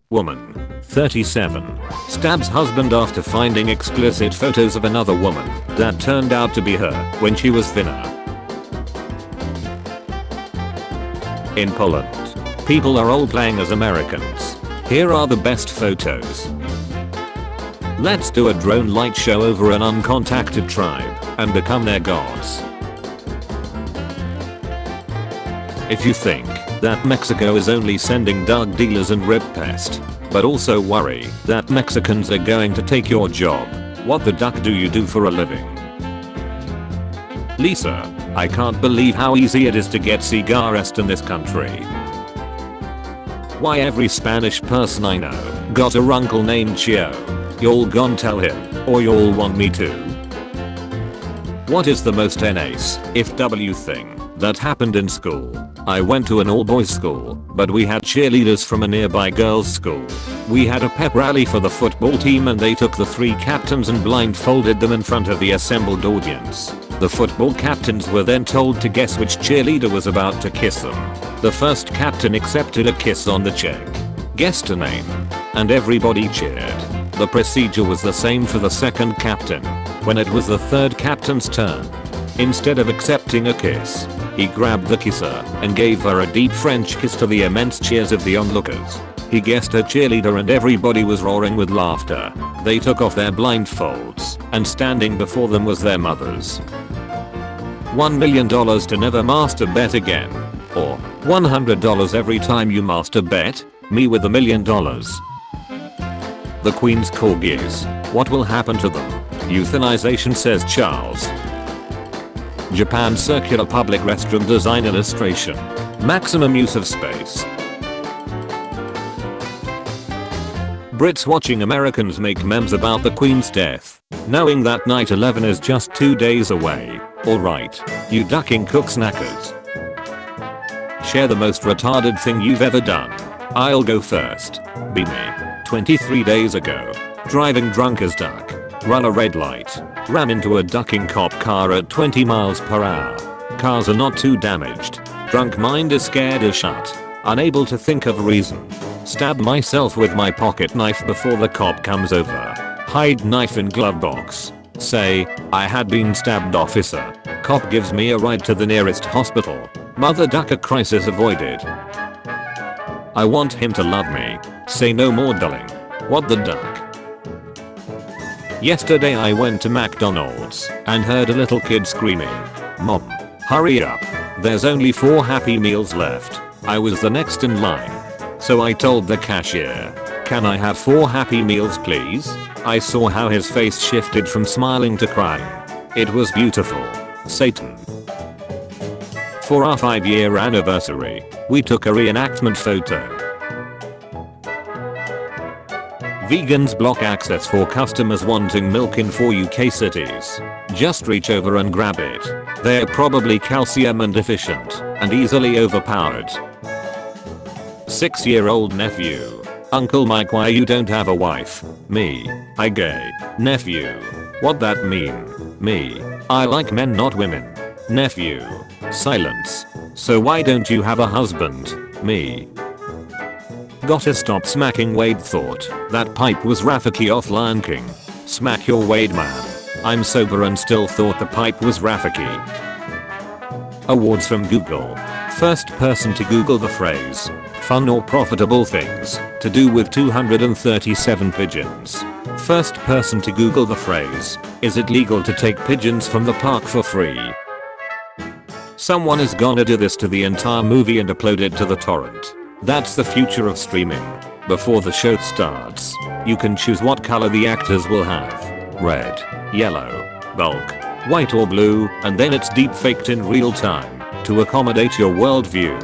Woman, 37, stabs husband after finding explicit photos of another woman that turned out to be her when she was thinner. In Poland, people are role-playing as Americans. Here are the best photos. Let's do a drone light show over an uncontacted tribe and become their gods. If you think that Mexico is only sending drug dealers and rip pest, but also worry that Mexicans are going to take your job, what the duck do you do for a living? Lisa, I can't believe how easy it is to get cigarettes in this country. Why every Spanish person I know got a uncle named Chio. Y'all gon' tell him, or y'all want me to? What is the most NACE, if W thing that happened in school? I went to an all-boys school, but we had cheerleaders from a nearby girls' school. We had a pep rally for the football team and they took the 3 captains and blindfolded them in front of the assembled audience. The football captains were then told to guess which cheerleader was about to kiss them. The first captain accepted a kiss on the cheek, guessed a name, and everybody cheered. The procedure was the same for the second captain. When it was the third captain's turn, instead of accepting a kiss, he grabbed the kisser and gave her a deep French kiss to the immense cheers of the onlookers. He guessed her cheerleader and everybody was roaring with laughter. They took off their blindfolds and standing before them was their mothers. $1 million to never masturbate again. Or $100 every time you masturbate. Me with $1 million. The Queen's corgis. What will happen to them? Euthanization, says Charles. Japan circular public restroom design illustration. Maximum use of space. Brits watching Americans make memes about the Queen's death, knowing that night 11 is just 2 days away. Alright, you ducking cook snackers. Share the most retarded thing you've ever done. I'll go first. Be me. 23 days ago. Driving drunk as duck. Run a red light. Ram into a ducking cop car at 20 miles per hour. Cars are not too damaged. Drunk mind is scared as shit. Unable to think of a reason. Stab myself with my pocket knife before the cop comes over. Hide knife in glove box. Say, I had been stabbed, officer. Cop gives me a ride to the nearest hospital. Mother ducker crisis avoided. I want him to love me. Say no more, darling. What the duck? Yesterday I went to McDonald's and heard a little kid screaming, "Mom, hurry up. There's only 4 Happy Meals left." I was the next in line. So I told the cashier, "Can I have 4 Happy Meals please?" I saw how his face shifted from smiling to crying. It was beautiful. Satan. For our 5-year anniversary, we took a reenactment photo. Vegans block access for customers wanting milk in 4 UK cities. Just reach over and grab it. They're probably calcium and deficient and easily overpowered. 6-year-old nephew. Uncle Mike, why you don't have a wife? Me. I gay. Nephew. What that mean? Me. I like men not women. Nephew. Silence. So why don't you have a husband? Me. Gotta stop smacking Wade, thought that pipe was Rafiki off Lion King. Smack your Wade, man. I'm sober and still thought the pipe was Rafiki. Awards from Google. First person to Google the phrase fun or profitable things to do with 237 pigeons. First person to Google the phrase, is it legal to take pigeons from the park for free? Someone is gonna do this to the entire movie and upload it to the torrent. That's the future of streaming. Before the show starts, you can choose what color the actors will have. Red, yellow, bulk, white or blue, and then it's deep faked in real time to accommodate your worldview.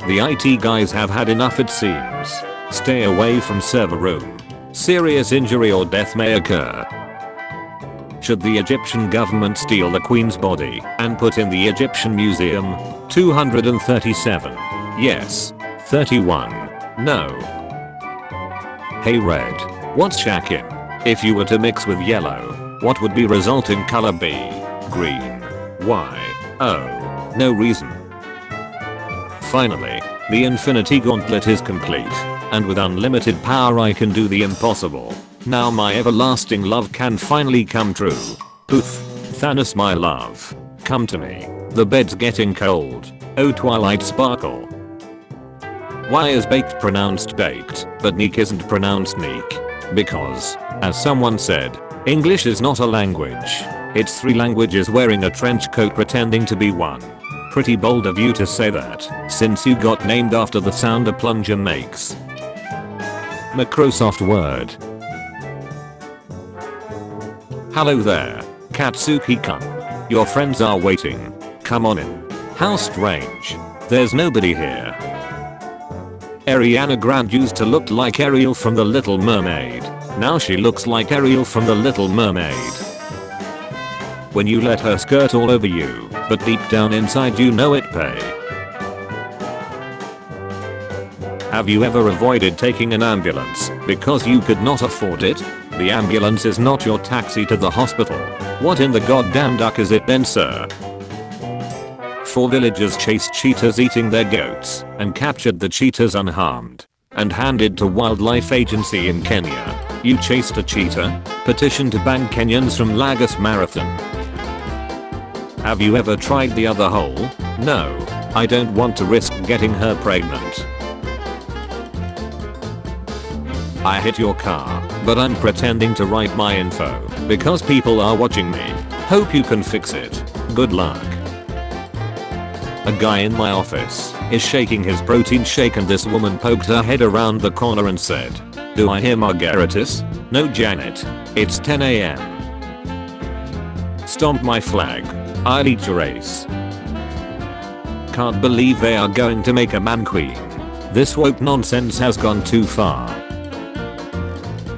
The IT guys have had enough, it seems. Stay away from server room. Serious injury or death may occur. Should the Egyptian government steal the Queen's body and put in the Egyptian Museum? 237. Yes. 31. No. Hey Red. What's shacking? If you were to mix with yellow, what would be resulting color be? Green. Why? Oh. No reason. Finally, the Infinity Gauntlet is complete. And with unlimited power I can do the impossible. Now my everlasting love can finally come true. Poof. Thanos my love. Come to me. The bed's getting cold. Oh Twilight Sparkle. Why is baked pronounced baked, but neek isn't pronounced neek? Because, as someone said, English is not a language. It's 3 languages wearing a trench coat pretending to be one. Pretty bold of you to say that, since you got named after the sound a plunger makes. Microsoft Word. Hello there, Katsuki-kun. Your friends are waiting. Come on in. How strange. There's nobody here. Ariana Grande used to look like Ariel from The Little Mermaid. Now she looks like Ariel from The Little Mermaid. When you let her skirt all over you, but deep down inside you know it pay. Have you ever avoided taking an ambulance because you could not afford it? The ambulance is not your taxi to the hospital. What in the goddamn duck is it then, sir? 4 villagers chased cheetahs eating their goats and captured the cheetahs unharmed and handed to Wildlife Agency in Kenya. You chased a cheetah? Petition to ban Kenyans from Lagos Marathon. Have you ever tried the other hole? No, I don't want to risk getting her pregnant. I hit your car, but I'm pretending to write my info because people are watching me. Hope you can fix it. Good luck. A guy in my office is shaking his protein shake and this woman poked her head around the corner and said, "Do I hear margaritas? No Janet. It's 10 AM. Stomp my flag. I'll eat your ace." Can't believe they are going to make a man queen. This woke nonsense has gone too far.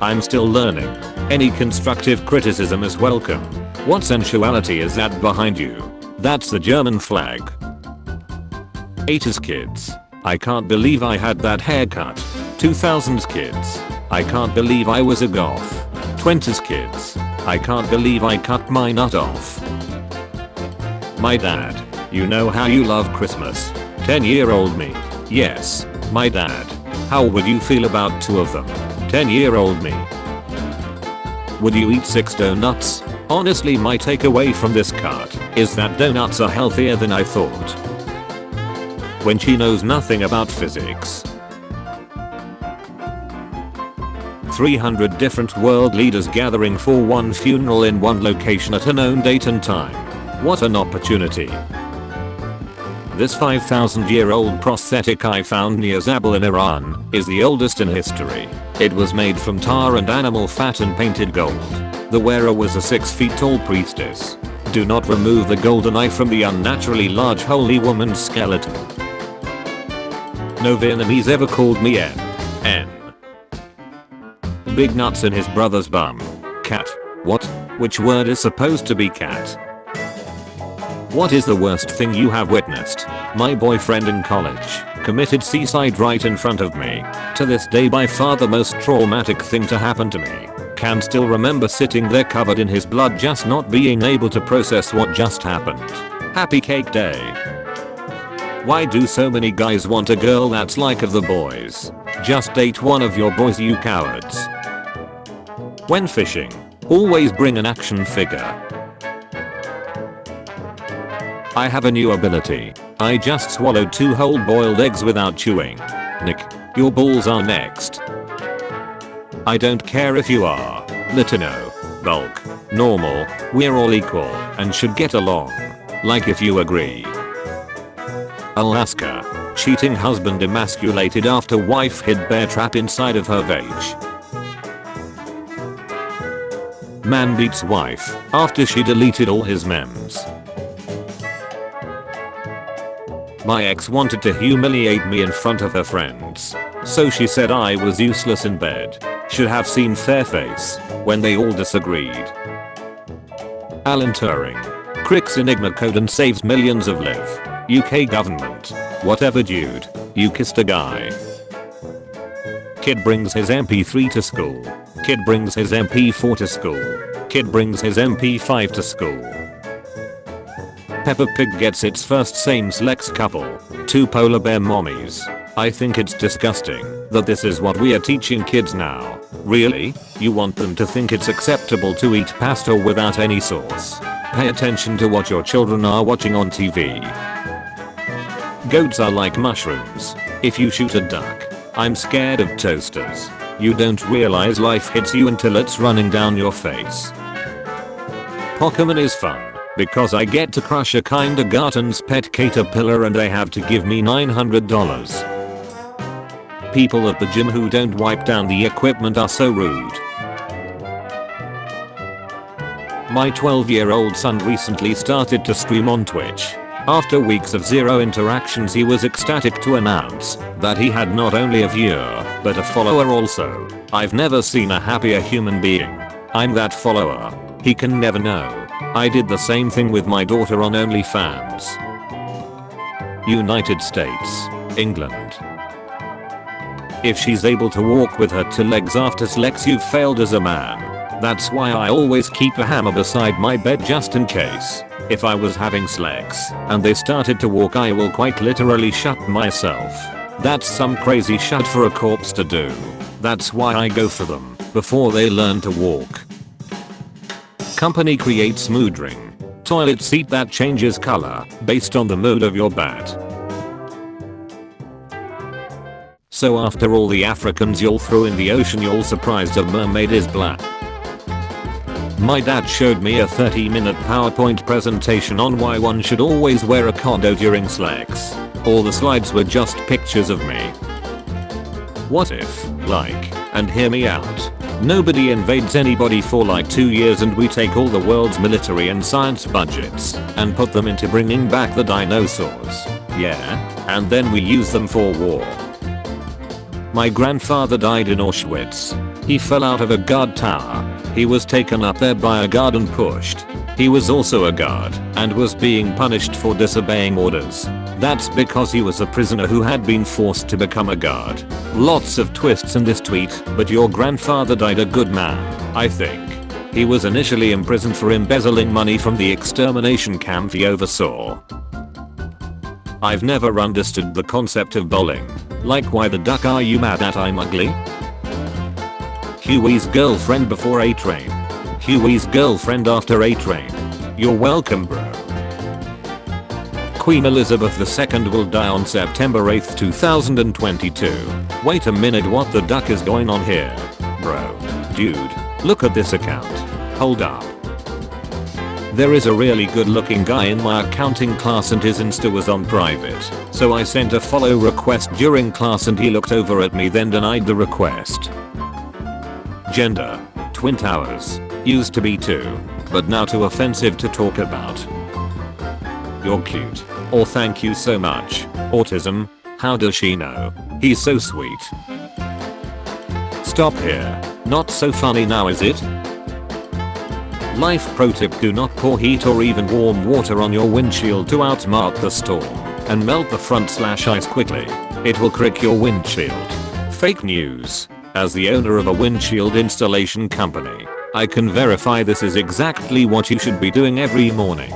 I'm still learning. Any constructive criticism is welcome. What sensuality is that behind you? That's the German flag. 80s kids. I can't believe I had that haircut. 2000s kids. I can't believe I was a goth. 20s kids. I can't believe I cut my nut off. My dad. You know how you love Christmas. 10-year-old me. Yes, my dad. How would you feel about 2 of them? 10-year-old me. Would you eat 6 donuts? Honestly, my takeaway from this cut is that donuts are healthier than I thought. When she knows nothing about physics. 300 different world leaders gathering for one funeral in one location at a known date and time. What an opportunity. This 5,000-year-old prosthetic I found near Zabul in Iran is the oldest in history. It was made from tar and animal fat and painted gold. The wearer was a 6 feet tall priestess. Do not remove the golden eye from the unnaturally large holy woman's skeleton. No Vietnamese ever called me N. Big nuts in his brother's bum. Cat. What? Which word is supposed to be cat? What is the worst thing you have witnessed? My boyfriend in college committed suicide right in front of me. To this day by far the most traumatic thing to happen to me. Can still remember sitting there covered in his blood just not being able to process what just happened. Happy cake day. Why do so many guys want a girl that's like of the boys? Just date one of your boys, you cowards. When fishing, always bring an action figure. I have a new ability. I just swallowed 2 whole boiled eggs without chewing. Nick, your balls are next. I don't care if you are Latino, bulk, normal, we're all equal and should get along. Like if you agree. Alaska. Cheating husband emasculated after wife hid bear trap inside of her vag. Man beats wife after she deleted all his memes. My ex wanted to humiliate me in front of her friends. So she said I was useless in bed. Should have seen their face when they all disagreed. Alan Turing. Cracks Enigma code and saves millions of live. UK government. Whatever dude. You kissed a guy. Kid brings his MP3 to school. Kid brings his MP4 to school. Kid brings his MP5 to school. Peppa Pig gets its first same-sex couple. 2 polar bear mommies. I think it's disgusting. that this is what we are teaching kids now. Really? You want them to think it's acceptable to eat pasta without any sauce? Pay attention to what your children are watching on TV. Goats are like mushrooms. If you shoot a duck, I'm scared of toasters. You don't realize life hits you until it's running down your face. Pokemon is fun because I get to crush a kindergarten's pet caterpillar and they have to give me $900. People at the gym who don't wipe down the equipment are so rude. My 12-year-old son recently started to stream on Twitch. After weeks of zero interactions, he was ecstatic to announce that he had not only a viewer, but a follower also. I've never seen a happier human being. I'm that follower. He can never know. I did the same thing with my daughter on OnlyFans. United States, England. If she's able to walk with her two legs after sex, you've failed as a man. That's why I always keep a hammer beside my bed just in case. If I was having sex and they started to walk, I will quite literally shut myself. That's some crazy shit for a corpse to do. That's why I go for them before they learn to walk. Company creates mood ring. Toilet seat that changes color based on the mood of your bat. So after all the Africans you'll throw in the ocean, you're surprised a mermaid is black. My dad showed me a 30-minute PowerPoint presentation on why one should always wear a condo during sex. All the slides were just pictures of me. What if, and hear me out, nobody invades anybody for like 2 years and we take all the world's military and science budgets and put them into bringing back the dinosaurs. Yeah, and then we use them for war. My grandfather died in Auschwitz. He fell out of a guard tower. He was taken up there by a guard and pushed. He was also a guard and was being punished for disobeying orders. That's because he was a prisoner who had been forced to become a guard. Lots of twists in this tweet, but your grandfather died a good man, I think. He was initially imprisoned for embezzling money from the extermination camp he oversaw. I've never understood the concept of bowling. Like, why the duck are you mad that I'm ugly? Huey's girlfriend before A-Train. Huey's girlfriend after A-Train. You're welcome, bro. Queen Elizabeth II will die on September 8, 2022. Wait a minute, what the duck is going on here? Bro. Dude. Look at this account. Hold up. There is a really good looking guy in my accounting class and his Insta was on private. So I sent a follow request during class and he looked over at me then denied the request. Gender. Twin towers. Used to be too, but now too offensive to talk about. You're cute. Or thank you so much. Autism. How does she know? He's so sweet. Stop here. Not so funny now, is it? Life pro tip: do not pour heat or even warm water on your windshield to outsmart the storm and melt the front/ice quickly. It will crack your windshield. Fake news. As the owner of a windshield installation company, I can verify this is exactly what you should be doing every morning.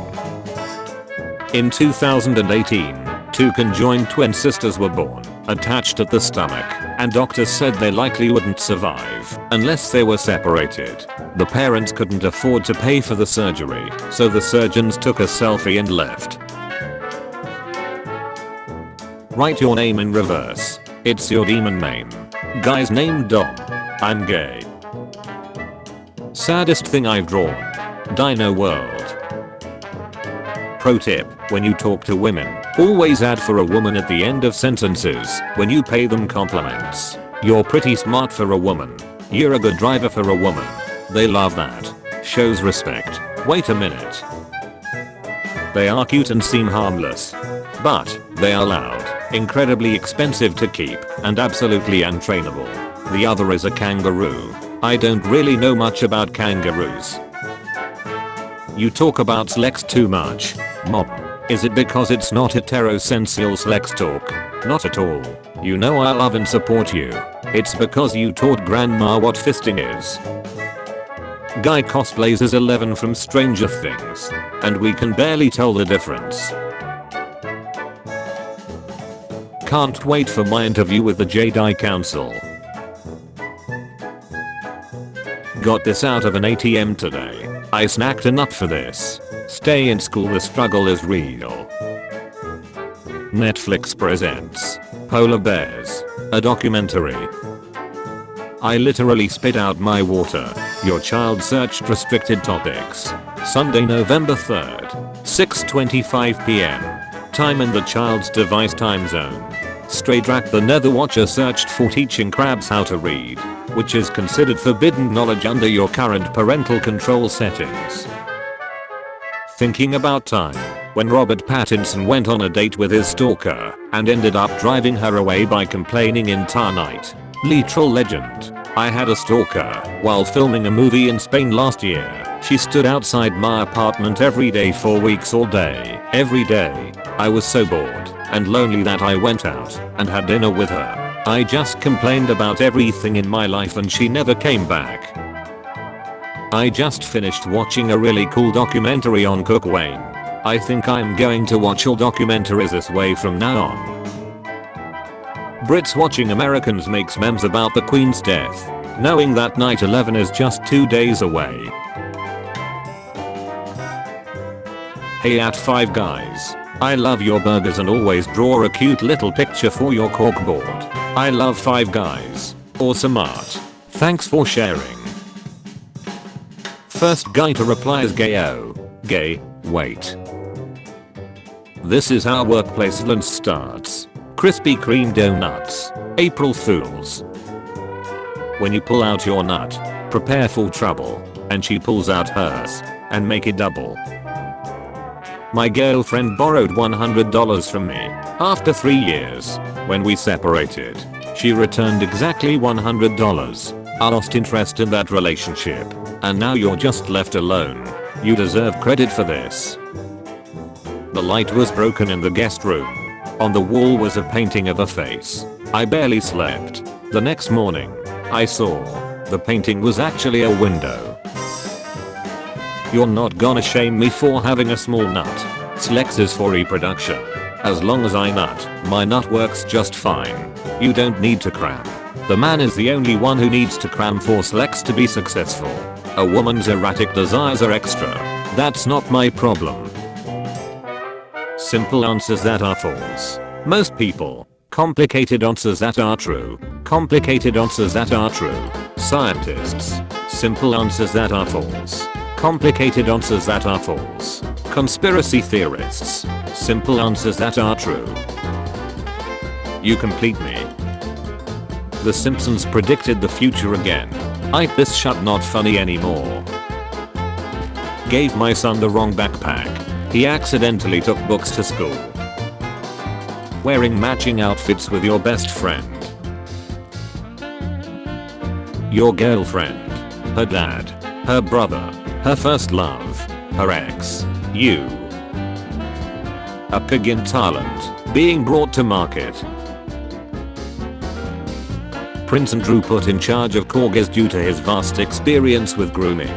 In 2018, two conjoined twin sisters were born, attached at the stomach, and doctors said they likely wouldn't survive unless they were separated. The parents couldn't afford to pay for the surgery, so the surgeons took a selfie and left. Write your name in reverse. It's your demon name. Guy's name Dom. I'm gay. Saddest thing I've drawn. Dino World. Pro tip: when you talk to women, always add for a woman at the end of sentences when you pay them compliments. You're pretty smart for a woman. You're a good driver for a woman. They love that. Shows respect. Wait a minute. They are cute and seem harmless. But they are loud, incredibly expensive to keep, and absolutely untrainable. The other is a kangaroo. I don't really know much about kangaroos. You talk about sex too much. Mom. Is it because it's not heterosexual sex talk? Not at all. You know I love and support you. It's because you taught grandma what fisting is. Guy cosplays as 11 from Stranger Things, and we can barely tell the difference. Can't wait for my interview with the Jedi Council. Got this out of an ATM today. I snacked enough for this. Stay in school, the struggle is real. Netflix presents Polar Bears, a documentary. I literally spit out my water. Your child searched restricted topics. Sunday, November 3rd, 6:25 p.m. Time in the child's device time zone. Stray Drac the Nether Watcher searched for teaching crabs how to read, which is considered forbidden knowledge under your current parental control settings. Thinking about time, when Robert Pattinson went on a date with his stalker and ended up driving her away by complaining entire night. Literal legend. I had a stalker while filming a movie in Spain last year. She stood outside my apartment every day for weeks, all day, every day. I was so bored and lonely that I went out and had dinner with her. I just complained about everything in my life and she never came back. I just finished watching a really cool documentary on Cook Wayne. I think I'm going to watch all documentaries this way from now on. Brits watching Americans makes memes about the Queen's death, knowing that 9/11 is just 2 days away. Hey at Five Guys. I love your burgers and always draw a cute little picture for your corkboard. I love Five Guys. Awesome art. Thanks for sharing. First guy to reply is gayo. Gay. Wait. This is how workplace lunch starts. Krispy Kreme donuts. April Fools. When you pull out your nut, prepare for trouble. And she pulls out hers. And make it double. My girlfriend borrowed $100 from me. After 3 years, when we separated, she returned exactly $100. I lost interest in that relationship. And now you're just left alone. You deserve credit for this. The light was broken in the guest room. On the wall was a painting of a face. I barely slept. The next morning, I saw the painting was actually a window. You're not gonna shame me for having a small nut. Slex is for reproduction. As long as I nut, my nut works just fine. You don't need to cram. The man is the only one who needs to cram for Slex to be successful. A woman's erratic desires are extra. That's not my problem. Simple answers that are false. Most people. Complicated answers that are true. Complicated answers that are true. Scientists. Simple answers that are false. Complicated answers that are false. Conspiracy theorists. Simple answers that are true. You complete me. The Simpsons predicted the future again. This shut not funny anymore. Gave my son the wrong backpack. He accidentally took books to school. Wearing matching outfits with your best friend. Your girlfriend. Her dad. Her brother. Her first love. Her ex. You. A pig in Thailand. Being brought to market. Prince Andrew put in charge of corgis due to his vast experience with grooming.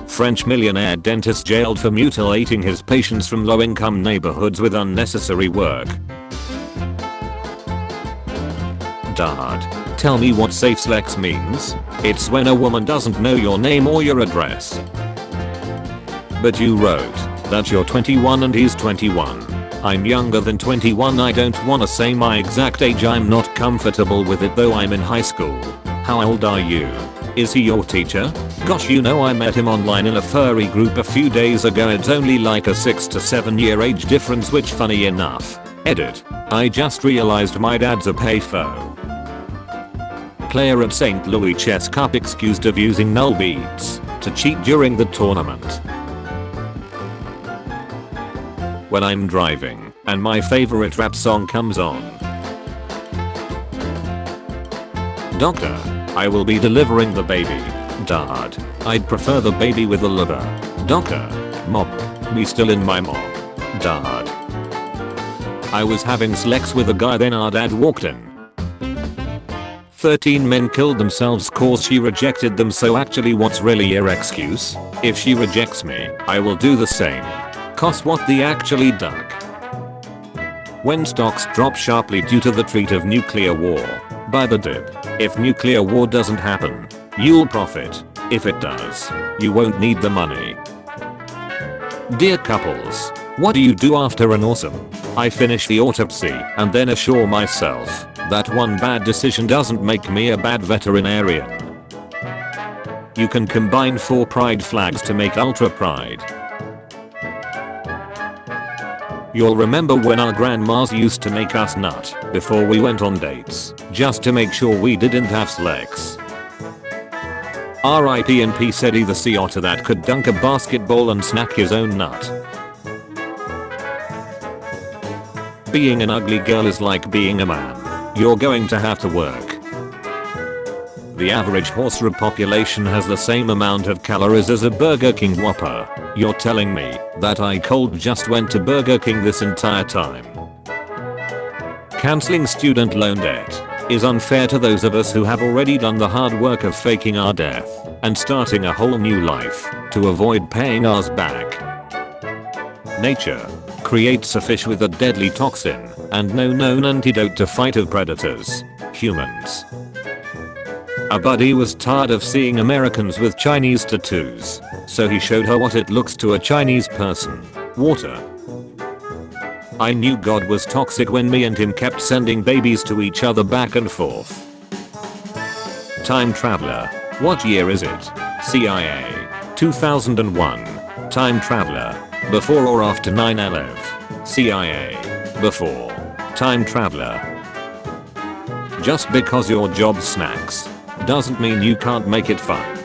French millionaire dentist jailed for mutilating his patients from low-income neighborhoods with unnecessary work. Dad, tell me what safe sex means. It's when a woman doesn't know your name or your address. But you wrote that you're 21 and he's 21. I'm younger than 21. I don't wanna say my exact age. I'm not comfortable with it though. I'm in high school. How old are you? Is he your teacher? Gosh, you know I met him online in a furry group a few days ago. It's only like a 6 to 7 year age difference, which funny enough. Edit. I just realized my dad's a paypho. Player at St. Louis Chess Cup accused of using null beads to cheat during the tournament. When I'm driving and my favorite rap song comes on. Doctor, I will be delivering the baby. Dad, I'd prefer the baby with the liver. Doctor, mom, me still in my mom. Dad, I was having sex with a guy, then our dad walked in. 13 men killed themselves cause she rejected them. So actually, what's really your excuse? If she rejects me, I will do the same. Cause what the actually duck. When stocks drop sharply due to the threat of nuclear war, buy the dip. If nuclear war doesn't happen, you'll profit. If it does, you won't need the money. Dear couples, what do you do after an awesome? I finish the autopsy and then assure myself that one bad decision doesn't make me a bad veterinarian. You can combine 4 pride flags to make ultra pride. You'll remember when our grandmas used to make us nut before we went on dates, just to make sure we didn't have sex. RIP and P said the sea otter that could dunk a basketball and snack his own nut. Being an ugly girl is like being a man. You're going to have to work. The average horse population has the same amount of calories as a Burger King Whopper. You're telling me that I cold just went to Burger King this entire time? Canceling student loan debt is unfair to those of us who have already done the hard work of faking our death and starting a whole new life to avoid paying ours back. Nature creates a fish with a deadly toxin and no known antidote to fight off predators, humans. A buddy was tired of seeing Americans with Chinese tattoos, so he showed her what it looks to a Chinese person. Water. I knew God was toxic when me and him kept sending babies to each other back and forth. Time traveler. What year is it? CIA. 2001. Time traveler. Before or after 9/11? CIA. Before. Time traveler. Just because your job snacks doesn't mean you can't make it fun.